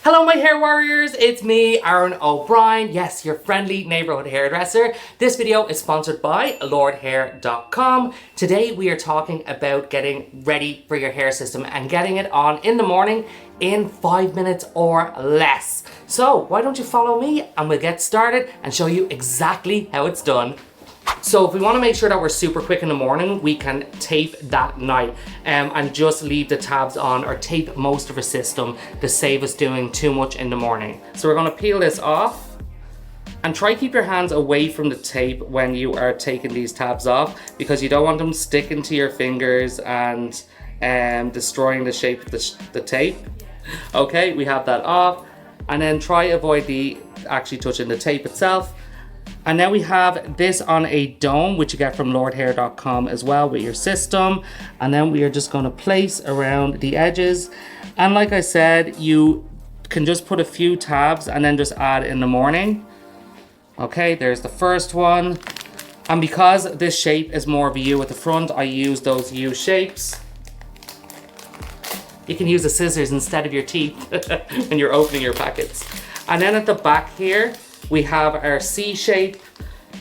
Hello my hair warriors, it's me, Aaron O'Brien, yes, your friendly neighborhood hairdresser. This video is sponsored by Lordhair.com. Today we are talking about getting ready for your hair system and getting it on in the morning in 5 minutes or less. So why don't you follow me and we'll get started and show you exactly how it's done. So if we want to make sure that we're super quick in the morning, we can tape that night and just leave the tabs on or tape most of our system to save us doing too much in the morning. So we're going to peel this off and try keep your hands away from the tape when you are taking these tabs off, because you don't want them sticking to your fingers and destroying the shape of the tape. Okay, we have that off, and then try avoid the actually touching the tape itself. And now we have this on a dome, which you get from Lordhair.com as well with your system. And then we are just going to place around the edges. And like I said, you can just put a few tabs and then just add in the morning. Okay, there's the first one. And because this shape is more of a U at the front, I use those U shapes. You can use the scissors instead of your teeth when you're opening your packets. And then at the back here, we have our C shape,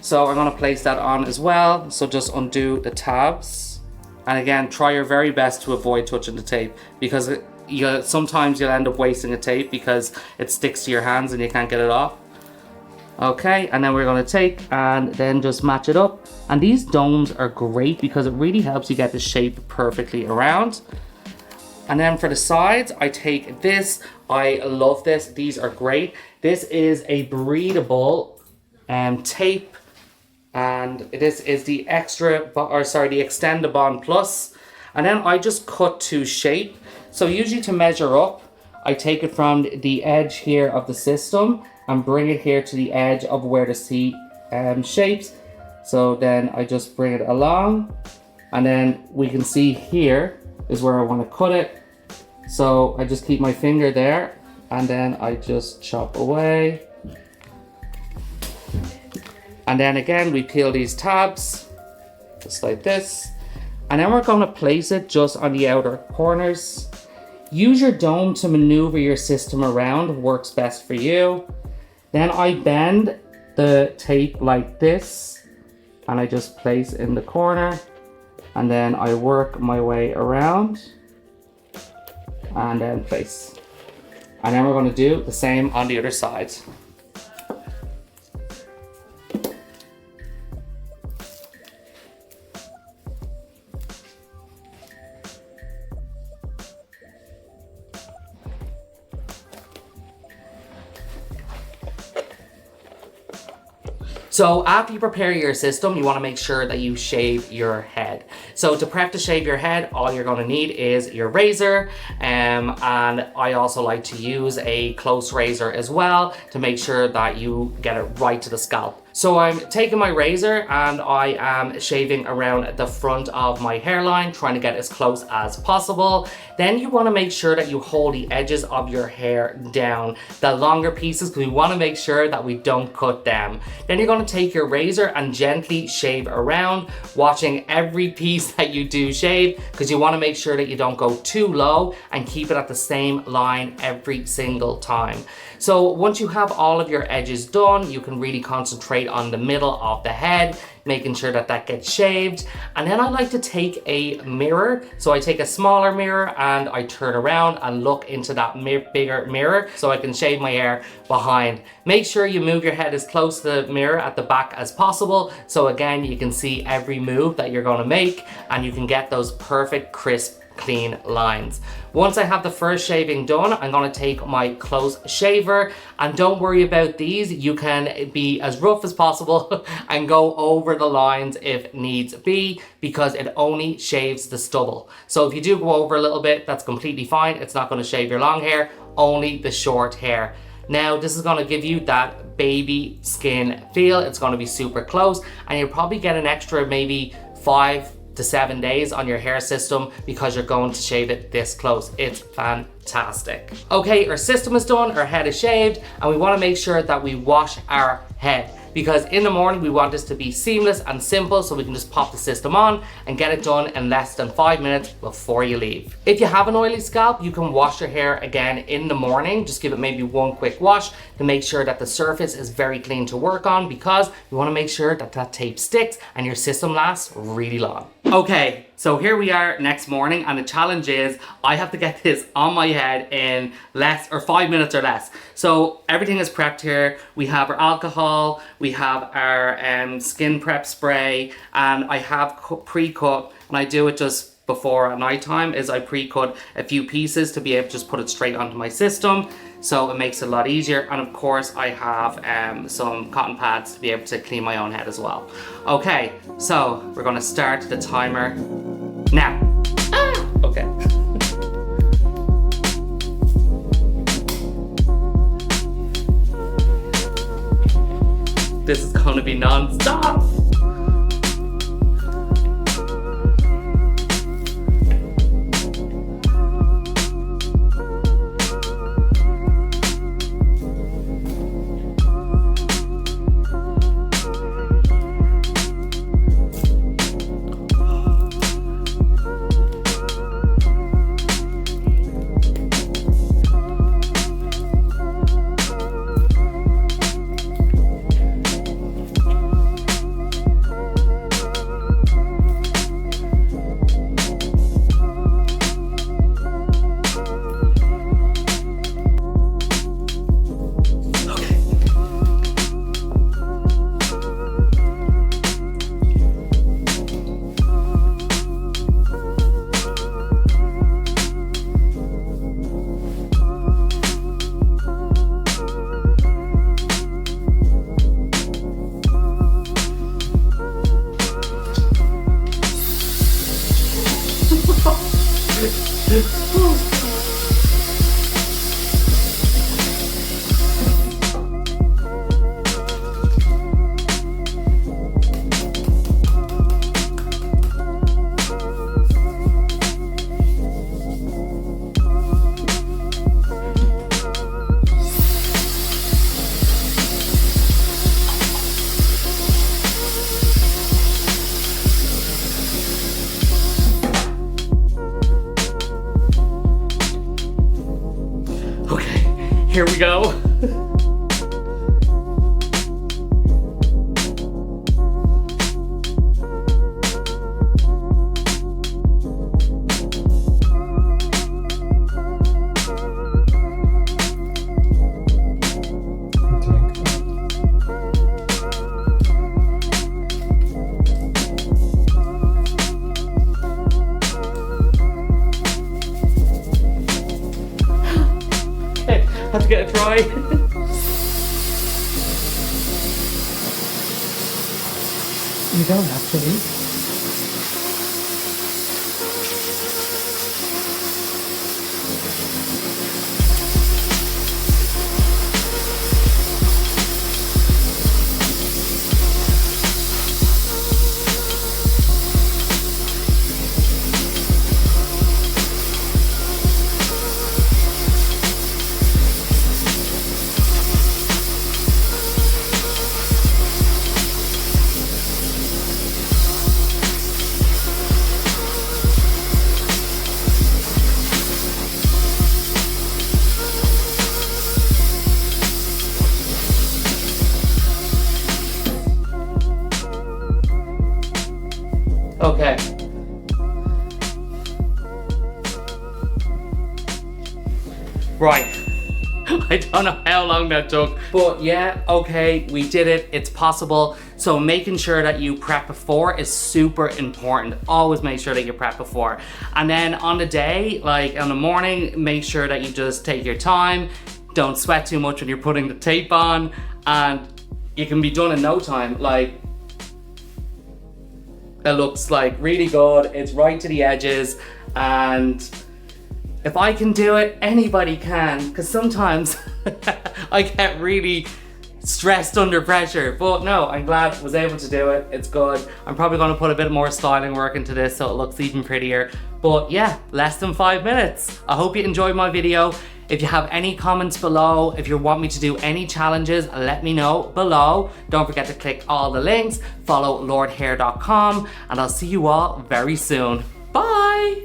so I'm going to place that on as well. So just undo the tabs, and again try your very best to avoid touching the tape, because sometimes you'll end up wasting a tape because it sticks to your hands and you can't get it off. Okay, and then we're going to take and then just match it up, and these domes are great because it really helps you get the shape perfectly around. And then for the sides, I take this. I love this. These are great. This is a breathable tape, and this is the the Extendabond Plus. And then I just cut to shape. So usually to measure up, I take it from the edge here of the system and bring it here to the edge of where the C shapes. So then I just bring it along, and then we can see here is where I want to cut it. So I just keep my finger there, and then I just chop away. And then again, we peel these tabs, just like this. And then we're going to place it just on the outer corners. Use your dome to maneuver your system around, works best for you. Then I bend the tape like this, and I just place in the corner. And then I work my way around and then place. And then we're going to do the same on the other side. So after you prepare your system, you want to make sure that you shave your head. So to prep to shave your head, all you're going to need is your razor, and I also like to use a close razor as well to make sure that you get it right to the scalp. So I'm taking my razor and I am shaving around the front of my hairline, trying to get as close as possible. Then you want to make sure that you hold the edges of your hair down, the longer pieces, because we want to make sure that we don't cut them. Then you're going to take your razor and gently shave around, watching every piece that you do shave, because you want to make sure that you don't go too low and keep it at the same line every single time. So once you have all of your edges done, you can really concentrate on the middle of the head, making sure that that gets shaved. And then I like to take a mirror. So I take a smaller mirror and I turn around and look into that bigger mirror so I can shave my hair behind. Make sure you move your head as close to the mirror at the back as possible. So again, you can see every move that you're going to make and you can get those perfect, crisp, clean lines. Once I have the first shaving done, I'm going to take my close shaver, and don't worry about these. You can be as rough as possible and go over the lines if needs be, because it only shaves the stubble. So if you do go over a little bit, that's completely fine. It's not going to shave your long hair, only the short hair. Now this is going to give you that baby skin feel. It's going to be super close, and you'll probably get an extra maybe 5 to 7 days on your hair system because you're going to shave it this close. It's fantastic. Okay, our system is done, our head is shaved, and we want to make sure that we wash our head. because in the morning we want this to be seamless and simple, so we can just pop the system on and get it done in less than 5 minutes before you leave. If you have an oily scalp, you can wash your hair again in the morning. Just give it maybe one quick wash to make sure that the surface is very clean to work on, because you want to make sure that that tape sticks and your system lasts really long. Okay, so here we are next morning, and the challenge is I have to get this on my head in 5 minutes or less. So everything is prepped here. We have our alcohol, we have our skin prep spray, and I have pre-cut, and I do it just before at night time, is I pre-cut a few pieces to be able to just put it straight onto my system, so it makes it a lot easier. And of course I have some cotton pads to be able to clean my own head as well. Okay, so we're gonna start the timer now. Okay. This is gonna be non-stop. Here we go. Have to get a try. You don't actually. Okay. Right. I don't know how long that took, but yeah, okay, we did it. It's possible. So making sure that you prep before is super important. Always make sure that you prep before. And then on the day, like in the morning, make sure that you just take your time. Don't sweat too much when you're putting the tape on, and you can be done in no time. Like, it looks like really good. It's right to the edges, and if I can do it, anybody can, because sometimes I get really stressed under pressure. But no, I'm glad I was able to do it. It's good. I'm probably going to put a bit more styling work into this so it looks even prettier. But yeah, less than 5 minutes. I hope you enjoyed my video. If you have any comments below, if you want me to do any challenges, let me know below. Don't forget to click all the links, follow lordhair.com, and I'll see you all very soon. Bye!